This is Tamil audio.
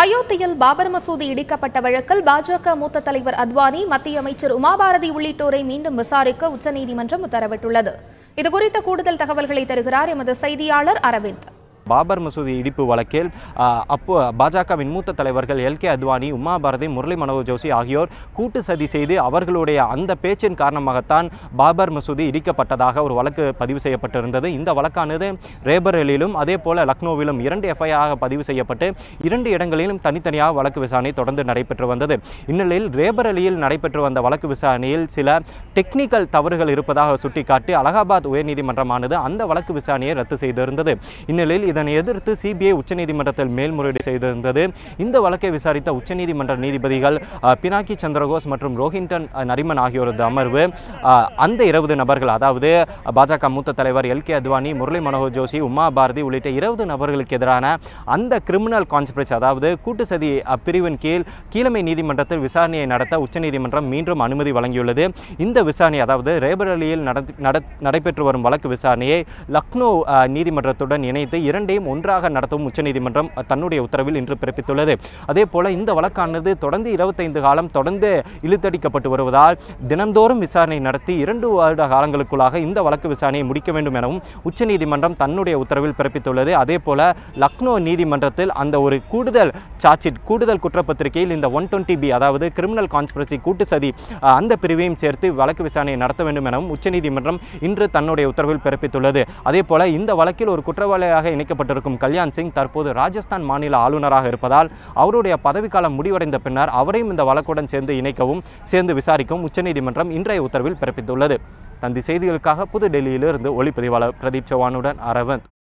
அயோத்தியில் பாபர் மசூதி இடிக்கப்பட்ட வழக்கில் பாஜக மூத்த தலைவர் அத்வானி, மத்திய அமைச்சர் உமா பாரதி உள்ளிட்டோரை மீண்டும் விசாரிக்க உச்சநீதிமன்றம் உத்தரவிட்டுள்ளது. இதுகுறித்த கூடுதல் தகவல்களை தருகிறார் எமது செய்தியாளர் அரவிந்த். பாபர் மசூதி இடிப்பு வழக்கில் பாஜகவின் மூத்த தலைவர்கள் எல்.கே. அத்வானி, உமா பாரதி, முரளி மனோகர் ஜோஷி ஆகியோர் கூட்டு சதி செய்து அவர்களுடைய அந்த பேச்சின் காரணமாகத்தான் பாபர் மசூதி இடிக்கப்பட்டதாக ஒரு வழக்கு பதிவு செய்யப்பட்டிருந்தது. இந்த வழக்கானது ரேபரேலியிலும் அதே போல லக்னோவிலும் 2 எஃப்ஐஆர் பதிவு செய்யப்பட்டு 2 இடங்களிலும் தனித்தனியாக வழக்கு விசாரணை தொடர்ந்து நடைபெற்று வந்தது. இந்நிலையில் ரேபரேலியில் நடைபெற்று வந்த வழக்கு விசாரணையில் சில டெக்னிக்கல் தவறுகள் இருப்பதாக சுட்டிக்காட்டி அலகாபாத் உயர்நீதிமன்றமானது அந்த வழக்கு விசாரணையை ரத்து செய்திருந்தது. இந்நிலையில் இதனை எதிர்த்து சிபிஐ உச்சநீதிமன்றத்தில் மேல்முறையீடு செய்திருந்தது. இந்த வழக்கை விசாரித்த உச்சநீதிமன்ற நீதிபதிகள் பினாக்கி சந்திரகோஸ் மற்றும் ரோஹின்டன் நரிமன் ஆகியோரது அமர்வு அந்த 20 நபர்கள், அதாவது பாஜக மூத்த தலைவர் எல்.கே. அத்வானி, முரளி மனோகர் ஜோஷி, உமா பாரதி உள்ளிட்ட 20 நபர்களுக்கு எதிரான அந்த கிரிமினல் கான்ஸ்பிரசி, அதாவது கூட்டு சதி பிரிவின் கீழ் கீழமை நீதிமன்றத்தில் விசாரணையை நடத்த உச்சநீதிமன்றம் மீண்டும் அனுமதி வழங்கியுள்ளது. இந்த விசாரணை, அதாவது ரேபரேலியில் நடைபெற்று வரும் வழக்கு விசாரணையை லக்னோ நீதிமன்றத்துடன் இணைத்து இரண்டையும் ஒன்றாக நடத்தவும் உச்சநீதிமன்றம் தன்னுடைய உத்தரவில் இன்று பிறப்பித்துள்ளது. அதே போல இந்த வழக்கானது தொடர்ந்து 25 காலம் தொடர்ந்து இழுத்தடிக்கப்பட்டு வருவதால் தினந்தோறும் விசாரணை நடத்தி 2 வருட காலங்களுக்குள்ளாக இந்த வழக்கு விசாரணையை முடிக்க வேண்டும் எனவும் உச்சநீதிமன்றம் தன்னுடைய உத்தரவில் பிறப்பித்துள்ளது. அதே போல லக்னோ நீதிமன்றத்தில் அந்த ஒரு கூடுதல் கூடுதல் குற்றப்பத்திரிகையில் இந்த 120B, அதாவது கிரிமினல் கான்ஸ்பிரசி கூட்டு சதி அந்த பிரிவையும் சேர்த்து வழக்கு விசாரணையை நடத்த வேண்டும் எனவும் உச்சநீதிமன்றம் இன்று தன்னுடைய உத்தரவில் பிறப்பித்துள்ளது. அதே போல இந்த வழக்கில் ஒரு குற்றவாளியாக இணைக்கப்பட்டிருக்கும் கல்யாண் சிங் தற்போது ராஜஸ்தான் மாநில ஆளுநராக இருப்பதால் அவருடைய பதவிக்காலம் முடிவடைந்த பின்னர் அவரையும் இந்த வழக்குடன் சேர்ந்து விசாரிக்கவும் உச்சநீதிமன்றம் இன்றைய உத்தரவில் பிறப்பித்துள்ளது. தந்தி செய்திகளுக்காக புதுடெல்லியிலிருந்து ஒளிப்பதிவாளர் பிரதீப் சவானுடன் அரவிந்த்.